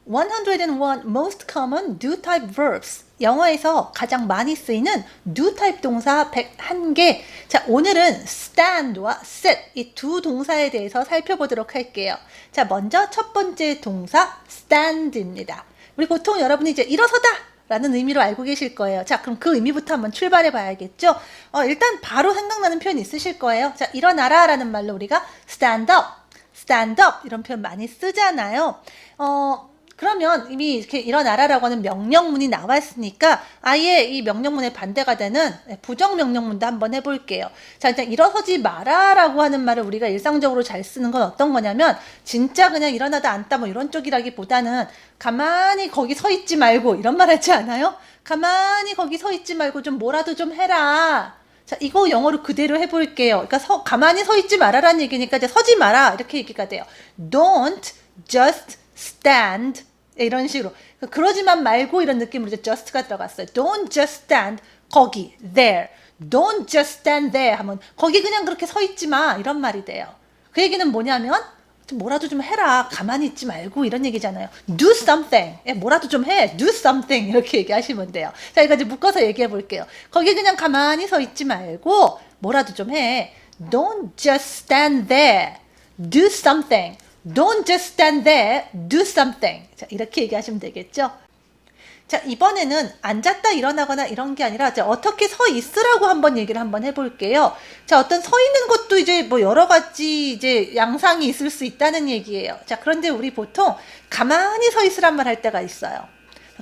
101 most common do type verbs. 영어에서 가장 많이 쓰이는 do type 동사 101개. 자, 오늘은 stand와 sit 이 두 동사에 대해서 살펴보도록 할게요. 자, 먼저 첫 번째 동사 stand입니다. 우리 보통 여러분이 이제 일어서다 라는 의미로 알고 계실 거예요. 자, 그럼 그 의미부터 한번 출발해 봐야겠죠? 일단 바로 생각나는 표현 있으실 거예요. 자, 일어나라 라는 말로 우리가 stand up 이런 표현 많이 쓰잖아요. 그러면 이미 이렇게 일어나라라고 하는 명령문이 나왔으니까 아예 이 명령문의 반대가 되는 부정명령문도 한번 해볼게요. 자, 일단 일어서지 마라라고 하는 말을 우리가 일상적으로 잘 쓰는 건 어떤 거냐면 진짜 그냥 일어나다 앉다 뭐 이런 쪽이라기보다는 가만히 거기 서 있지 말고 이런 말 하지 않아요? 가만히 거기 서 있지 말고 좀 뭐라도 좀 해라. 자, 이거 영어로 그대로 해볼게요. 그러니까 가만히 서 있지 마라라는 얘기니까 이제 서지 마라 이렇게 얘기가 돼요. Don't just stand 이런 식으로 그러지만 말고 이런 느낌으로 이제 just가 들어갔어요. Don't just stand 거기 there. Don't just stand there 하면 거기 그냥 그렇게 서 있지 마 이런 말이 돼요. 그 얘기는 뭐냐면 좀 뭐라도 좀 해라. 가만히 있지 말고 이런 얘기잖아요. Do something. 뭐라도 좀 해. Do something 이렇게 얘기하시면 돼요. 자, 이거 이제 묶어서 얘기해 볼게요. 거기 그냥 가만히 서 있지 말고 뭐라도 좀 해. Don't just stand there. Do something. Don't just stand there, do something. 자, 이렇게 얘기하시면 되겠죠? 자, 이번에는 앉았다 일어나거나 이런 게 아니라 자, 어떻게 서 있으라고 한번 얘기를 한번 해볼게요. 자, 어떤 서 있는 것도 이제 뭐 여러 가지 이제 양상이 있을 수 있다는 얘기예요. 자, 그런데 우리 보통 가만히 서 있으란 말 할 때가 있어요.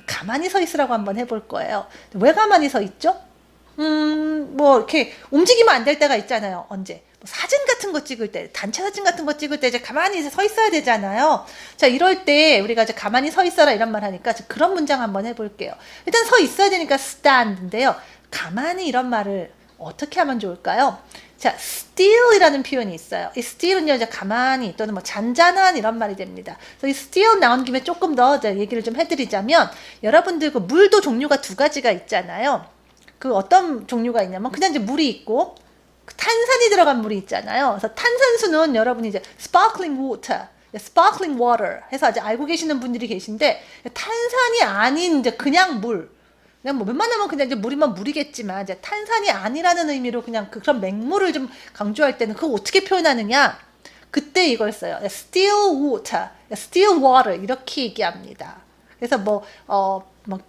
가만히 서 있으라고 한번 해볼 거예요. 왜 가만히 서 있죠? 뭐 이렇게 움직이면 안 될 때가 있잖아요. 언제? 사진 같은 거 찍을 때, 단체 사진 같은 거 찍을 때 이제 가만히 서 있어야 되잖아요. 자, 이럴 때 우리가 이제 가만히 서 있어라 이런 말 하니까 그런 문장 한번 해볼게요. 일단 서 있어야 되니까 stand인데요. 가만히 이런 말을 어떻게 하면 좋을까요? 자, still이라는 표현이 있어요. 이 still은요, 이제 가만히 또는 뭐 잔잔한 이런 말이 됩니다. 그래서 이 still 나온 김에 조금 더 얘기를 좀 해드리자면 여러분들 그 물도 종류가 두 가지가 있잖아요. 그 어떤 종류가 있냐면 그냥 이제 물이 있고 탄산이 들어간 물이 있잖아요. 그래서 탄산수는 여러분이 이제 sparkling water 해서 이제 알고 계시는 분들이 계신데 탄산이 아닌 이제 그냥 물. 그냥 뭐 웬만하면 그냥 이제 물이면 물이겠지만 이제 탄산이 아니라는 의미로 그냥 그런 맹물을 좀 강조할 때는 그거 어떻게 표현하느냐? 그때 이걸 써요. still water 이렇게 얘기합니다. 그래서 뭐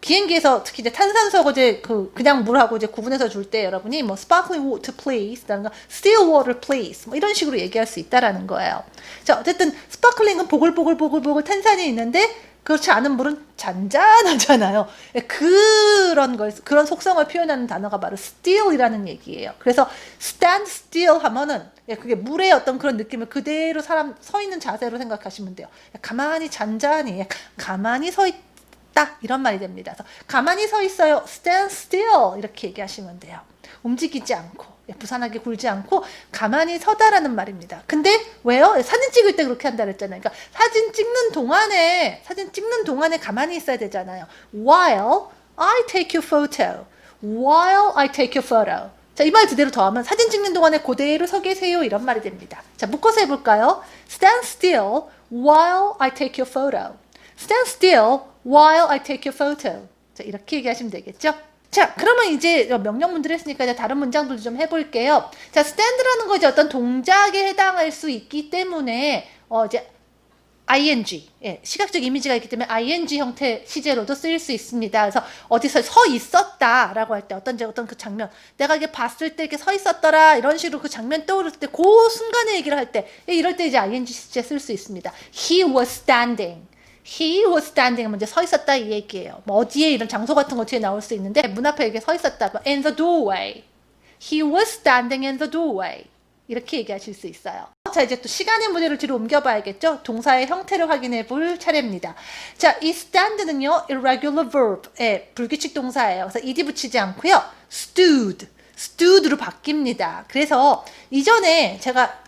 비행기에서 특히 이제 탄산수하고 이제 그냥 물하고 이제 구분해서 줄 때 여러분이 뭐 sparkling water please, 라든가 still water please, 뭐 이런 식으로 얘기할 수 있다라는 거예요. 자, 어쨌든 sparkling은 보글보글 탄산이 있는데 그렇지 않은 물은 잔잔하잖아요. 그런 속성을 표현하는 단어가 바로 still이라는 얘기예요. 그래서 stand still 하면은 그게 물의 어떤 그런 느낌을 그대로 사람 서 있는 자세로 생각하시면 돼요. 가만히 잔잔히 가만히 서 있다 이런 말이 됩니다. 그래서 가만히 서 있어요. stand still 이렇게 얘기하시면 돼요. 움직이지 않고 부산하게 굴지 않고 가만히 서다라는 말입니다. 근데 왜요? 사진 찍을 때 그렇게 한다 그랬잖아요. 그러니까 사진 찍는 동안에 가만히 있어야 되잖아요. While I take your photo. 자, 이 말 그대로 더하면 사진 찍는 동안에 그대로 서 계세요 이런 말이 됩니다. 자, 묶어서 해볼까요? Stand still while I take your photo. Stand still while I take your photo. 자, 이렇게 얘기하시면 되겠죠? 자, 그러면 이제 명령문들 했으니까 이제 다른 문장들도 좀 해볼게요. 자, stand라는 거 이제 어떤 동작에 해당할 수 있기 때문에 이제 ing, 시각적 이미지가 있기 때문에 ing 형태 시제로도 쓰일 수 있습니다. 그래서 어디서 서 있었다라고 할 때 어떤 그 장면, 내가 이게 봤을 때 이렇게 서 있었더라 이런 식으로 그 장면 떠오를 때 그 순간에 얘기를 할 때 이럴 때 이제 ing 시제 쓸 수 있습니다. He was standing 하면 이제 서 있었다 이 얘기예요. 뭐 어디에 이런 장소 같은 거 뒤에 나올 수 있는데 문 앞에 이렇게 서 있었다. in the doorway. He was standing in the doorway. 이렇게 얘기하실 수 있어요. 자, 이제 또 시간의 무게를 뒤로 옮겨봐야겠죠? 동사의 형태를 확인해 볼 차례입니다. 자, 이 stand는요, irregular verb, 불규칙 동사예요. 그래서 ed 붙이지 않고요, stood로 바뀝니다. 그래서 이전에 제가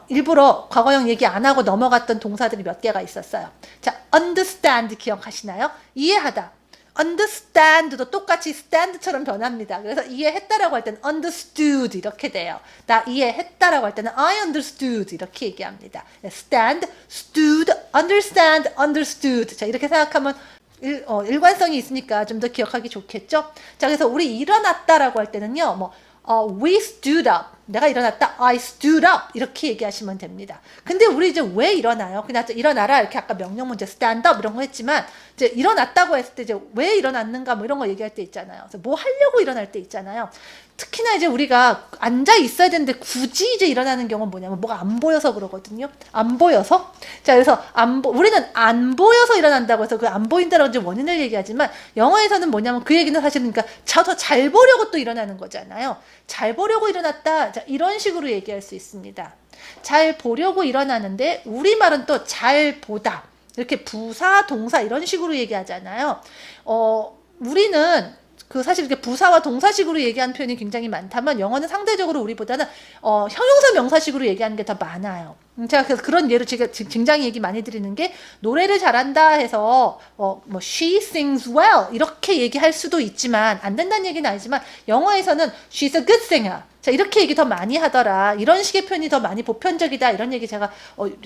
일부러 과거형 얘기 안 하고 넘어갔던 동사들이 몇 개가 있었어요. 자, understand 기억하시나요? 이해하다. understand도 똑같이 stand처럼 변합니다. 그래서 이해했다라고 할 때는 understood 이렇게 돼요. 나 이해했다라고 할 때는 I understood 이렇게 얘기합니다. stand, stood, understand, understood. 자, 이렇게 생각하면 일관성이 있으니까 좀 더 기억하기 좋겠죠? 자, 그래서 우리 일어났다라고 할 때는요, we stood up. 내가 일어났다. I stood up. 이렇게 얘기하시면 됩니다. 근데 우리 이제 왜 일어나요? 그냥 일어나라. 이렇게 아까 명령 문제 stand up 이런 거 했지만, 이제 일어났다고 했을 때 이제 왜 일어났는가 뭐 이런 거 얘기할 때 있잖아요. 그래서 뭐 하려고 일어날 때 있잖아요. 특히나 이제 우리가 앉아 있어야 되는데 굳이 이제 일어나는 경우는 뭐냐면 뭐가 안 보여서 그러거든요. 안 보여서. 자, 그래서 우리는 안 보여서 일어난다고 해서 그 안 보인다라고 이제 원인을 얘기하지만 영어에서는 뭐냐면 그 얘기는 사실은 그러니까 더 잘 보려고 또 일어나는 거잖아요. 잘 보려고 일어났다. 자, 이런 식으로 얘기할 수 있습니다. 잘 보려고 일어나는데 우리말은 또 잘 보다. 이렇게 부사, 동사 이런 식으로 얘기하잖아요. 우리는 사실 이렇게 부사와 동사식으로 얘기하는 표현이 굉장히 많다면 영어는 상대적으로 우리보다는 형용사 명사식으로 얘기하는 게 더 많아요. 제가 그래서 그런 예로 제가 굉장히 얘기 많이 드리는 게 노래를 잘한다 해서 she sings well 이렇게 얘기할 수도 있지만 안 된다는 얘기는 아니지만 영어에서는 she's a good singer. 자, 이렇게 얘기 더 많이 하더라. 이런 식의 표현이 더 많이 보편적이다. 이런 얘기 제가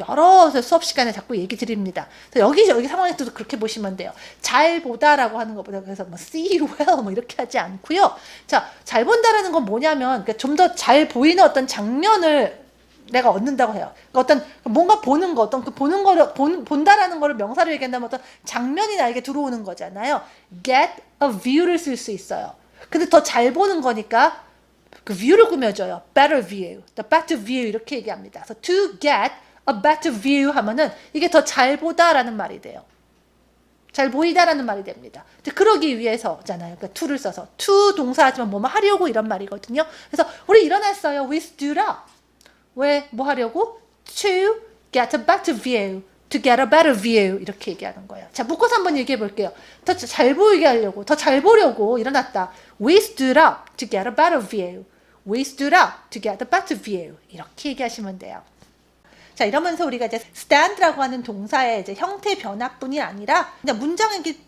여러 수업 시간에 자꾸 얘기 드립니다. 그래서 여기 상황에서도 그렇게 보시면 돼요. 잘 보다라고 하는 것보다 그래서 see well 이렇게 하지 않고요. 자, 잘 본다라는 건 뭐냐면 그러니까 좀 더 잘 보이는 어떤 장면을 내가 얻는다고 해요. 그러니까 어떤 뭔가 보는 거, 어떤 그 보는 거를 본다라는 거를 명사로 얘기한다면 어떤 장면이 나에게 들어오는 거잖아요. get a view를 쓸 수 있어요. 근데 더 잘 보는 거니까 그 view를 꾸며줘요. better view, the better view 이렇게 얘기합니다. 그래서 to get a better view 하면은 이게 더 잘 보다라는 말이 돼요. 잘 보이다라는 말이 됩니다. 그러기 위해서잖아요. 그러니까 to를 써서 to 동사하지만 뭐뭐 하려고 이런 말이거든요. 그래서 우리 일어났어요. We stood up. 왜? 뭐 하려고? To get a better view. To get a better view. 이렇게 얘기하는 거예요. 자, 묶어서 한번 얘기해 볼게요. 더 잘 보이게 하려고, 더 잘 보려고 일어났다. We stood up to get a better view. We stood up to get a better view. 이렇게 얘기하시면 돼요. 자, 이러면서 우리가 이제 stand라고 하는 동사의 이제 형태 변화뿐이 아니라 그냥 문장에 좀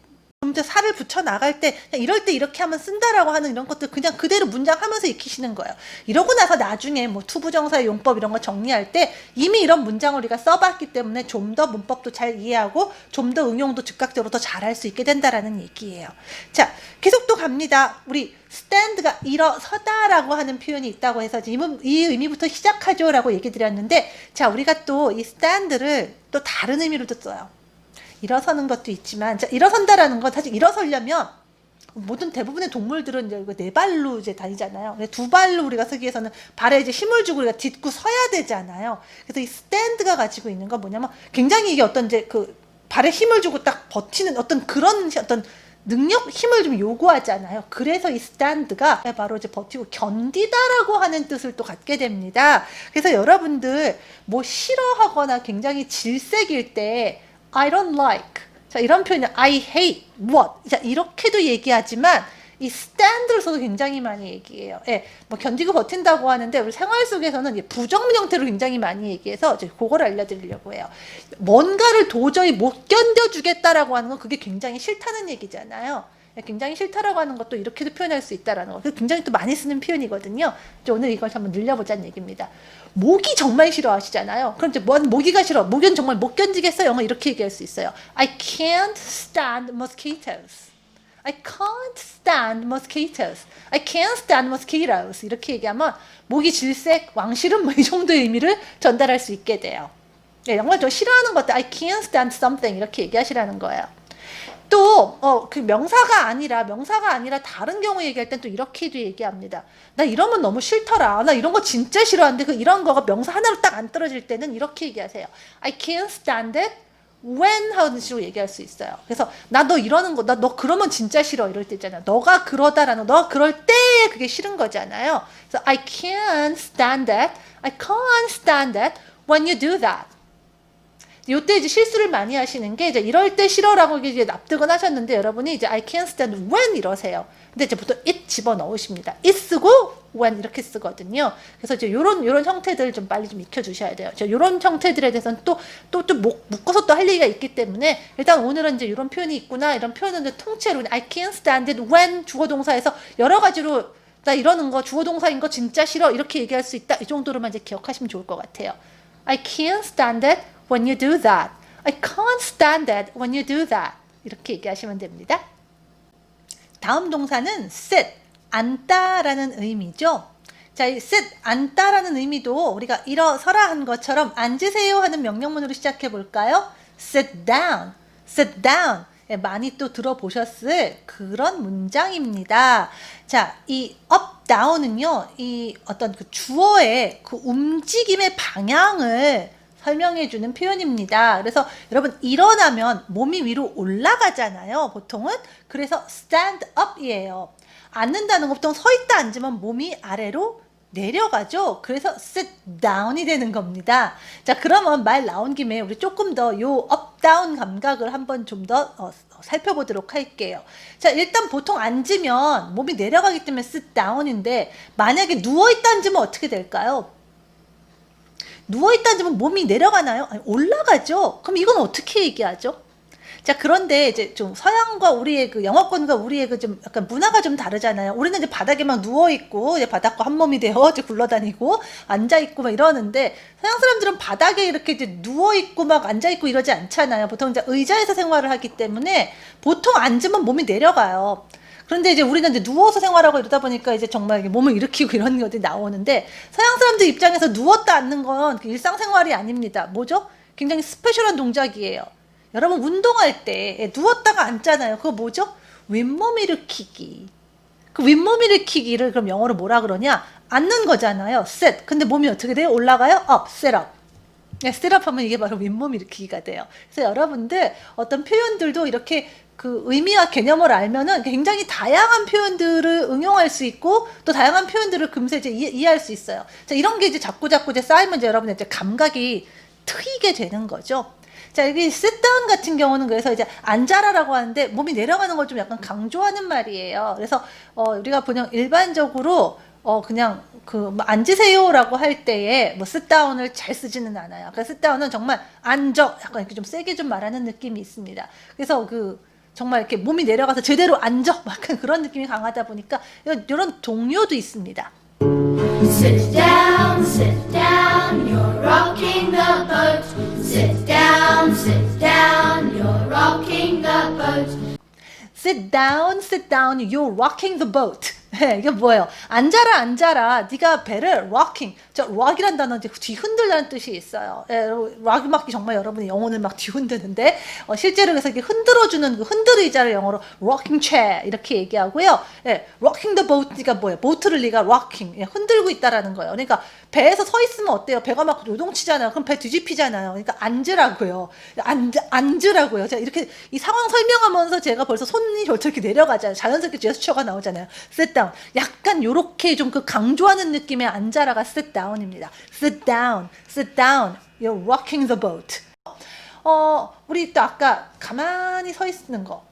더 살을 붙여 나갈 때 그냥 이럴 때 이렇게 하면 쓴다라고 하는 이런 것들 그냥 그대로 문장하면서 익히시는 거예요. 이러고 나서 나중에 뭐 투부정사의 용법 이런 거 정리할 때 이미 이런 문장을 우리가 써봤기 때문에 좀 더 문법도 잘 이해하고 좀 더 응용도 즉각적으로 더 잘할 수 있게 된다라는 얘기예요. 자, 계속 또 갑니다. 우리 stand가 일어서다라고 하는 표현이 있다고 해서 이 의미부터 시작하죠라고 얘기 드렸는데 자, 우리가 또 이 stand를 또 다른 의미로도 써요. 일어서는 것도 있지만, 자, 일어선다라는 건 사실 일어서려면 모든 대부분의 동물들은 이제 네 발로 이제 다니잖아요. 두 발로 우리가 쓰기 위해서는 발에 이제 힘을 주고 우리가 딛고 서야 되잖아요. 그래서 이 스탠드가 가지고 있는 건 뭐냐면 굉장히 이게 어떤 이제 그 발에 힘을 주고 딱 버티는 어떤 그런 어떤 능력, 힘을 좀 요구하잖아요. 그래서 이 스탠드가 바로 이제 버티고 견디다라고 하는 뜻을 또 갖게 됩니다. 그래서 여러분들 뭐 싫어하거나 굉장히 질색일 때 I don't like. 자, 이런 표현은 I hate what. 자, 이렇게도 얘기하지만 이 stand를 써도 굉장히 많이 얘기해요. 예, 뭐 견디고 버틴다고 하는데 우리 생활 속에서는 부정문 형태로 굉장히 많이 얘기해서 이제 그걸 알려드리려고 해요. 뭔가를 도저히 못 견뎌주겠다라고 하는 건 그게 굉장히 싫다는 얘기잖아요. 굉장히 싫다라고 하는 것도 이렇게도 표현할 수 있다라는 거. 굉장히 또 많이 쓰는 표현이거든요. 오늘 이걸 한번 늘려보자는 얘기입니다. 모기 정말 싫어하시잖아요. 그럼 이제 모기가 싫어. 모기는 정말 못 견디겠어. 영어 이렇게 얘기할 수 있어요. I can't stand mosquitoes. I can't stand mosquitoes. I can't stand mosquitoes. 이렇게 얘기하면 모기 질색, 왕실은 뭐 이 정도의 의미를 전달할 수 있게 돼요. 네, 영어를 좀 싫어하는 것도 I can't stand something 이렇게 얘기하시라는 거예요. 또, 그 명사가 아니라 다른 경우 얘기할 땐 또 이렇게도 얘기합니다. 나 이러면 너무 싫더라. 나 이런 거 진짜 싫어하는데 이런 거가 명사 하나로 딱 안 떨어질 때는 이렇게 얘기하세요. I can't stand it when 하는 식으로 얘기할 수 있어요. 그래서 나 너 이러는 거, 너 그러면 진짜 싫어. 이럴 때 있잖아요. 너가 그러다라는 너 그럴 때 그게 싫은 거잖아요. 그래서 I can't stand it. I can't stand it when you do that. 요때 이제 실수를 많이 하시는 게 이제 이럴 때 싫어라고 이제 납득은 하셨는데 여러분이 이제 I can't stand when 이러세요. 근데 이제 보통 it 집어 넣으십니다. it 쓰고 when 이렇게 쓰거든요. 그래서 이제 요런 형태들 좀 빨리 좀 익혀주셔야 돼요. 요런 형태들에 대해서는 또 묶어서 또 할 얘기가 있기 때문에 일단 오늘은 이제 이런 표현이 있구나, 이런 표현은 이제 통째로 I can't stand it when 주어 동사에서 여러 가지로 나 이러는 거 주어 동사인 거 진짜 싫어 이렇게 얘기할 수 있다. 이 정도로만 이제 기억하시면 좋을 것 같아요. I can't stand it when you do that. I can't stand it when you do that. 이렇게 얘기하시면 됩니다. 다음 동사는 sit, 앉다라는 의미죠. 자, 이 sit, 앉다라는 의미도 우리가 일어서라 한 것처럼 앉으세요 하는 명령문으로 시작해 볼까요? sit down, sit down. 예, 많이 또 들어보셨을 그런 문장입니다. 자, 이 up, down은요, 이 어떤 그 주어의 그 움직임의 방향을 설명해주는 표현입니다. 그래서 여러분 일어나면 몸이 위로 올라가잖아요. 보통은. 그래서 stand up이에요. 앉는다는 거 보통 서 있다 앉으면 몸이 아래로 내려가죠. 그래서 sit down이 되는 겁니다. 자, 그러면 말 나온 김에 우리 조금 더 요 up, down 감각을 한번 좀 더 살펴보도록 할게요. 자, 일단 보통 앉으면 몸이 내려가기 때문에 sit down인데 만약에 누워있다 앉으면 어떻게 될까요? 누워있다 앉으면 몸이 내려가나요? 아니, 올라가죠. 그럼 이건 어떻게 얘기하죠? 자, 그런데 이제 좀 서양과 우리의 그 영어권과 우리의 그 좀 약간 문화가 좀 다르잖아요. 우리는 이제 바닥에 막 누워있고, 이제 바닥과 한 몸이 되어 이제 굴러다니고, 앉아있고 막 이러는데, 서양 사람들은 바닥에 이렇게 이제 누워있고 막 앉아있고 이러지 않잖아요. 보통 이제 의자에서 생활을 하기 때문에, 보통 앉으면 몸이 내려가요. 그런데 이제 우리는 이제 누워서 생활하고 이러다 보니까 이제 정말 몸을 일으키고 이런 것들이 나오는데, 서양 사람들 입장에서 누웠다 앉는 건 일상생활이 아닙니다. 뭐죠? 굉장히 스페셜한 동작이에요. 여러분 운동할 때 누웠다가 앉잖아요. 그거 뭐죠? 윗몸 일으키기. 그 윗몸 일으키기를 그럼 영어로 뭐라 그러냐? 앉는 거잖아요. sit. 근데 몸이 어떻게 돼요? 올라가요? up, sit up. 네, sit up 하면 이게 바로 윗몸 일으키기가 돼요. 그래서 여러분들 어떤 표현들도 이렇게 그 의미와 개념을 알면은 굉장히 다양한 표현들을 응용할 수 있고 또 다양한 표현들을 금세 이제 이해할 수 있어요. 자, 이런 게 이제 자꾸 이제 쌓이면 이제 여러분들 이제 감각이 트이게 되는 거죠. 자, 여기 sit down 같은 경우는 그래서 이제 앉아라라고 하는데 몸이 내려가는 걸 좀 약간 강조하는 말이에요. 그래서 우리가 그냥 일반적으로 그냥 그 뭐 앉으세요라고 할 때에 뭐 sit down을 잘 쓰지는 않아요. 그러니까 sit down은 정말 앉아 약간 이렇게 좀 세게 좀 말하는 느낌이 있습니다. 그래서 그 정말 이렇게 몸이 내려가서 제대로 앉아 약간 그런 느낌이 강하다 보니까 이런 동요도 있습니다. sit down, you're rocking the boat. Sit down, you're rocking the boat. Sit down, you're rocking the boat. 이게 뭐예요? 앉아라, 앉아라. 네가 배를 rocking. 저 rock이란 단어 이제 뒤흔들다는 뜻이 있어요. rock 막기 정말 여러분의 영혼을 막 뒤흔드는데 실제로 그래서 이렇게 흔들어주는 그 흔들의자를 영어로 rocking chair 이렇게 얘기하고요. rocking the boat가 뭐예요? 보트를 네가 rocking 흔들고 있다라는 거예요. 그러니까 배에서 서 있으면 어때요? 배가 막 요동치잖아요. 그럼 배 뒤집히잖아요. 그러니까 앉으라고요. 앉으라고요. 자, 이렇게 이 상황 설명하면서 제가 벌써 손이 이렇게 내려가잖아요. 자연스럽게 제스처가 나오잖아요. sit down. 약간 요렇게 좀 그 강조하는 느낌의 앉아라가 sit down입니다. sit down, you're rocking the boat. 우리 또 아까 가만히 서 있는 거.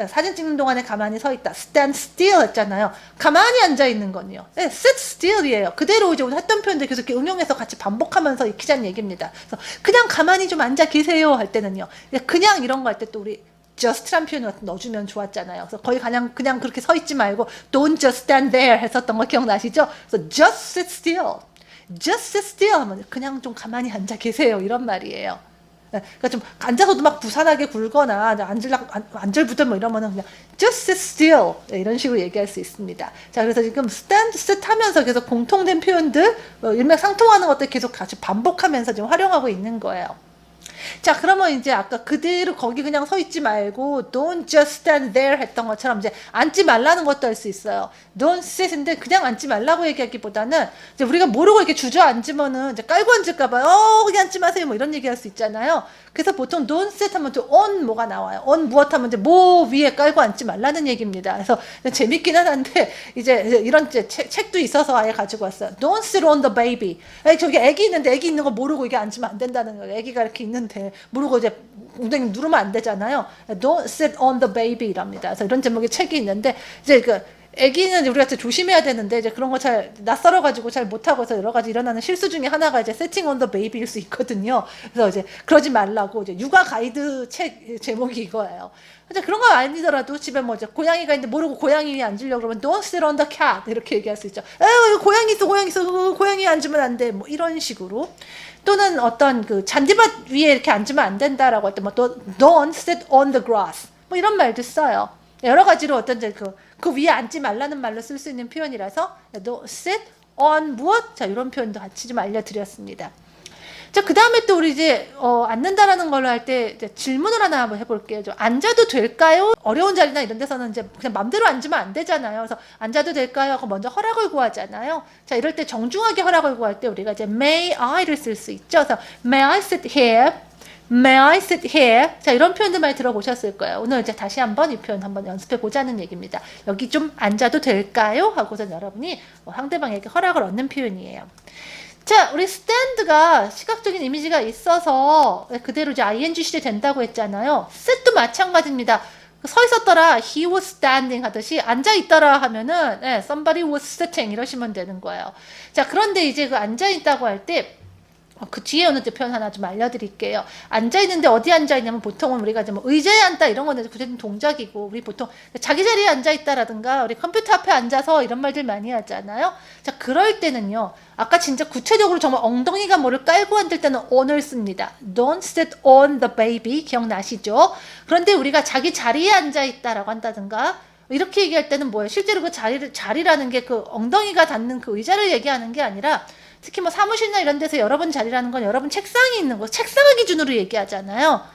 사진 찍는 동안에 가만히 서 있다. stand still 했잖아요. 가만히 앉아 있는 건요. sit still이에요. 그대로 이제 오늘 했던 표현들 계속 이렇게 응용해서 같이 반복하면서 익히자는 얘기입니다. 그래서 그냥 가만히 좀 앉아 계세요 할 때는요. 그냥 이런 거 할 때 또 우리 just란 표현을 넣어주면 좋았잖아요. 그래서 거의 그냥 그렇게 서 있지 말고 don't just stand there 했었던 거 기억나시죠? 그래서 just sit still 하면 그냥 좀 가만히 앉아 계세요. 이런 말이에요. 그러니까 좀 앉아서도 막 부산하게 굴거나 앉을부터 뭐 이러면은 그냥 just sit still 이런 식으로 얘기할 수 있습니다. 자, 그래서 지금 stand, sit 하면서 계속 공통된 표현들 일맥상통하는 것들 계속 같이 반복하면서 지금 활용하고 있는 거예요. 자, 그러면 이제 아까 그대로 거기 그냥 서 있지 말고 don't just stand there 했던 것처럼 이제 앉지 말라는 것도 할 수 있어요. don't sit인데 그냥 앉지 말라고 얘기하기보다는 이제 우리가 모르고 이렇게 주저앉으면은 이제 깔고 앉을까봐 거기 앉지 마세요 뭐 이런 얘기할 수 있잖아요. 그래서 보통 don't sit 하면 또 on 뭐가 나와요. on 무엇 하면 이제 뭐 위에 깔고 앉지 말라는 얘기입니다. 그래서 재밌기는 한데 이제 이런 책도 있어서 아예 가지고 왔어요. don't sit on the baby. 저기 애기 있는데 애기 있는 거 모르고 이게 앉으면 안 된다는 거예요. 애기가 이렇게 있는데 모르고 이제 엉덩이 누르면 안 되잖아요. Don't sit on the baby 이랍니다. 그래서 이런 제목의 책이 있는데 이제 그 애기는 우리가 진짜 조심해야 되는데 이제 그런 거 잘 낯설어가지고 잘 못하고 해서 여러 가지 일어나는 실수 중에 하나가 이제 setting on the baby일 수 있거든요. 그래서 이제 그러지 말라고 이제 육아 가이드 책 제목이 이거예요. 이제 그런 거 아니더라도 집에 뭐 이제 고양이가 있는데 모르고 고양이 위에 앉으려고 그러면 don't sit on the cat 이렇게 얘기할 수 있죠. 에휴 고양이 있어 고양이 있어 고양이 앉으면 안 돼 뭐 이런 식으로. 또는 어떤 그 잔디밭 위에 이렇게 앉으면 안 된다라고 할 때 뭐 don't sit on the grass 뭐 이런 말도 써요. 여러 가지로 어떤 그 위에 앉지 말라는 말로 쓸 수 있는 표현이라서 don't sit on 무엇? 자 이런 표현도 같이 좀 알려드렸습니다. 자, 그 다음에 또 우리 이제, 앉는다라는 걸로 할 때 질문을 하나 한번 해볼게요. 좀 앉아도 될까요? 어려운 자리나 이런 데서는 이제 그냥 맘대로 앉으면 안 되잖아요. 그래서 앉아도 될까요? 하고 먼저 허락을 구하잖아요. 자, 이럴 때 정중하게 허락을 구할 때 우리가 이제 may I를 쓸 수 있죠. 그래서 may I sit here? May I sit here? 자, 이런 표현들 많이 들어보셨을 거예요. 오늘 이제 다시 한번 이 표현 한번 연습해 보자는 얘기입니다. 여기 좀 앉아도 될까요? 하고선 여러분이 상대방에게 허락을 얻는 표현이에요. 자, 우리 stand가 시각적인 이미지가 있어서 그대로 이제 ing 시제 된다고 했잖아요. sit도 마찬가지입니다. 서 있었더라, he was standing 하듯이 앉아 있더라 하면은 somebody was sitting 이러시면 되는 거예요. 자, 그런데 이제 그 앉아 있다고 할 때 그 뒤에 오는 표현 하나 좀 알려드릴게요. 앉아있는데 어디 앉아있냐면 보통은 우리가 뭐 의자에 앉다 이런 거는 구체적인 동작이고 우리 보통 자기 자리에 앉아있다라든가 우리 컴퓨터 앞에 앉아서 이런 말들 많이 하잖아요. 자, 그럴 때는요. 아까 진짜 구체적으로 정말 엉덩이가 뭐를 깔고 앉을 때는 on을 씁니다. Don't sit on the baby 기억나시죠? 그런데 우리가 자기 자리에 앉아있다라고 한다든가 이렇게 얘기할 때는 뭐예요? 실제로 그 자리라는 게 그 엉덩이가 닿는 그 의자를 얘기하는 게 아니라 특히 뭐 사무실이나 이런 데서 여러분 자리라는 건 여러분 책상이 있는 거, 책상을 기준으로 얘기하잖아요.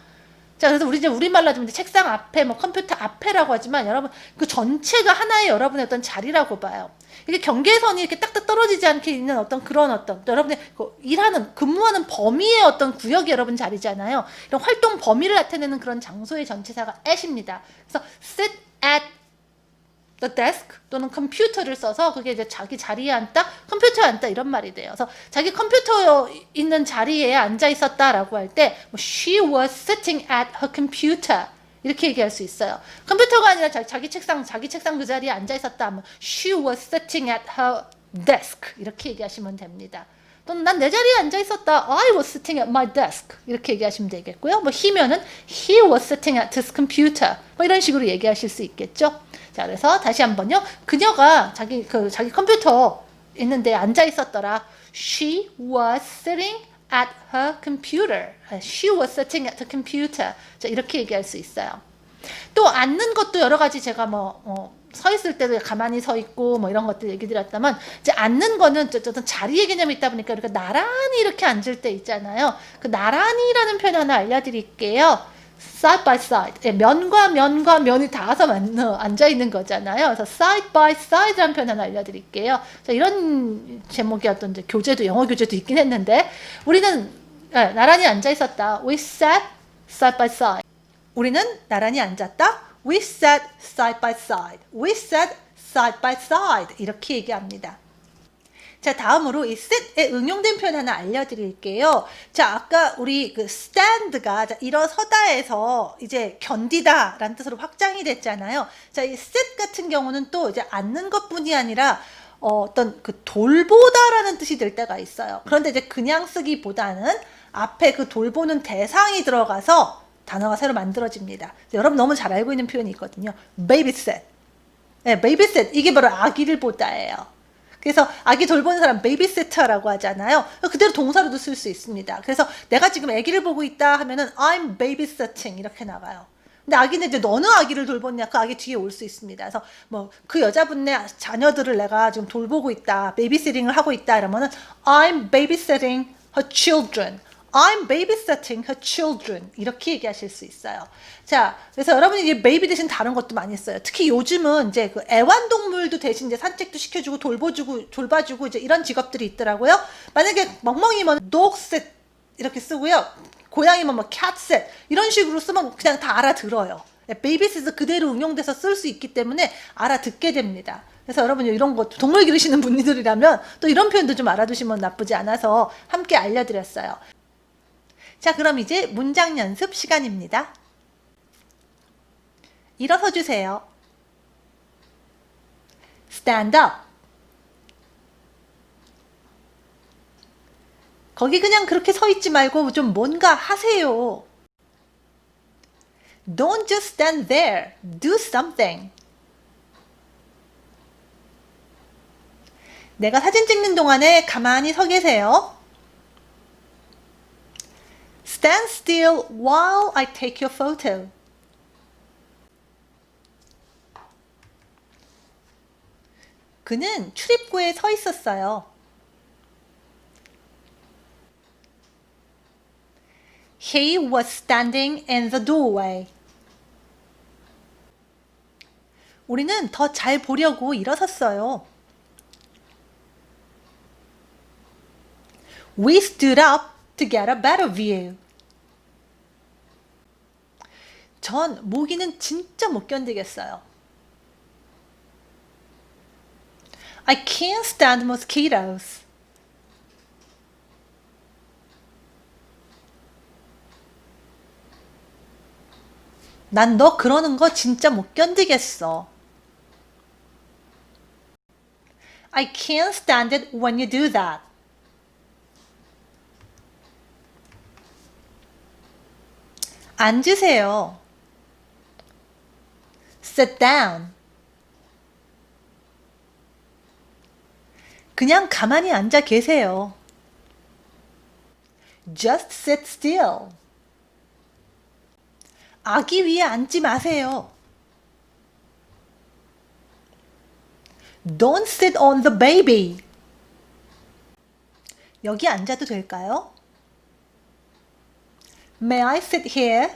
자, 그래서 우리 이제 우리말로 하면 책상 앞에, 뭐 컴퓨터 앞에라고 하지만 여러분 그 전체가 하나의 여러분의 어떤 자리라고 봐요. 이게 경계선이 이렇게 딱딱 떨어지지 않게 있는 어떤 그런 어떤 여러분의 그 일하는, 근무하는 범위의 어떤 구역이 여러분 자리잖아요. 이런 활동 범위를 나타내는 그런 장소의 전치사가 at입니다. 그래서 sit at the desk 또는 컴퓨터를 써서 그게 이제 자기 자리에 앉다, 컴퓨터에 앉다 이런 말이 돼요. 그래서 자기 컴퓨터 있는 자리에 앉아 있었다라고 할 때 she was sitting at her computer 이렇게 얘기할 수 있어요. 컴퓨터가 아니라 자기 책상 그 자리에 앉아 있었다 하면 she was sitting at her desk 이렇게 얘기하시면 됩니다. 또는 난 내 자리에 앉아 있었다. I was sitting at my desk 이렇게 얘기하시면 되겠고요. 뭐 he면은 he was sitting at his computer 뭐 이런 식으로 얘기하실 수 있겠죠. 자, 그래서 다시 한번요. 그녀가 자기 컴퓨터 있는데 앉아 있었더라. She was sitting at her computer. She was sitting at the computer. 자, 이렇게 얘기할 수 있어요. 또 앉는 것도 여러 가지 제가 서 있을 때도 가만히 서 있고 뭐 이런 것들 얘기 드렸다면 이제 앉는 거는 어떤 자리의 개념이 있다 보니까 우리가 나란히 이렇게 앉을 때 있잖아요. 그 나란히라는 표현 하나 알려드릴게요. side by side. 면과 면이 닿아서 앉아 있는 거잖아요. 그래서 side by side라는 표현 하나 알려드릴게요. 자, 이런 제목의 어떤 이제 교재도 영어 교재도 있긴 했는데 우리는 나란히 앉아 있었다. We sat side by side. 우리는 나란히 앉았다. We sat side by side. We sat side by side. 이렇게 얘기합니다. 자, 다음으로 이 sit에 응용된 표현 하나 알려드릴게요. 자, 아까 우리 그 stand가 일어서다에서 이제 견디다 라는 뜻으로 확장이 됐잖아요. 자, 이 sit 같은 경우는 또 이제 앉는 것뿐이 아니라 어떤 그 돌보다라는 뜻이 될 때가 있어요. 그런데 이제 그냥 쓰기보다는 앞에 그 돌보는 대상이 들어가서 단어가 새로 만들어집니다. 여러분 너무 잘 알고 있는 표현이 있거든요. babysit. 네, babysit. 이게 바로 아기를 보다예요. 그래서 아기 돌보는 사람 베이비시터라고 하잖아요. 그대로 동사로도 쓸 수 있습니다. 그래서 내가 지금 아기를 보고 있다 하면은 I'm babysitting 이렇게 나가요. 근데 아기는 이제 너는 아기를 돌보냐 그 아기 뒤에 올 수 있습니다. 그래서 뭐 그 여자분의 자녀들을 내가 지금 돌보고 있다, 베이비시팅을 하고 있다 이러면은 I'm babysitting her children. I'm babysitting her children. 이렇게 얘기하실 수 있어요. 자, 그래서 여러분이 이제 베이비 대신 다른 것도 많이 써요. 특히 요즘은 이제 그 애완동물도 대신 이제 산책도 시켜주고 돌봐주고 이제 이런 직업들이 있더라고요. 만약에 멍멍이면 dog sit 이렇게 쓰고요. 고양이면 뭐 cat sit 이런 식으로 쓰면 그냥 다 알아들어요. 베이비시트 그대로 응용돼서 쓸 수 있기 때문에 알아듣게 됩니다. 그래서 여러분 이런 거 동물 기르시는 분들이라면 또 이런 표현도 좀 알아두시면 나쁘지 않아서 함께 알려드렸어요. 자, 그럼 이제 문장 연습 시간입니다. 일어서 주세요. stand up. 거기 그냥 그렇게 서 있지 말고 좀 뭔가 하세요. Don't just stand there. Do something. 내가 사진 찍는 동안에 가만히 서 계세요. Stand still while I take your photo. 그는 출입구에 서 있었어요. He was standing in the doorway. 우리는 더 잘 보려고 일어섰어요. We stood up to get a better view. 전 모기는 진짜 못 견디겠어요. I can't stand mosquitoes. 난 너 그러는 거 진짜 못 견디겠어. I can't stand it when you do that. 앉으세요. Sit down. 그냥 가만히 앉아 계세요. Just sit still. 아기 위에 앉지 마세요. Don't sit on the baby. 여기 앉아도 될까요? May I sit here?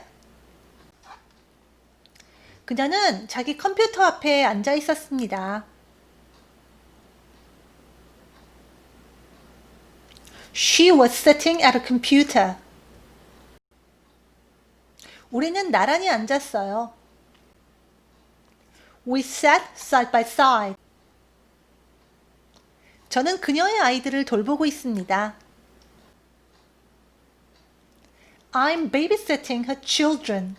그녀는 자기 컴퓨터 앞에 앉아 있었습니다. She was sitting at a computer. 우리는 나란히 앉았어요. We sat side by side. 저는 그녀의 아이들을 돌보고 있습니다. I'm babysitting her children.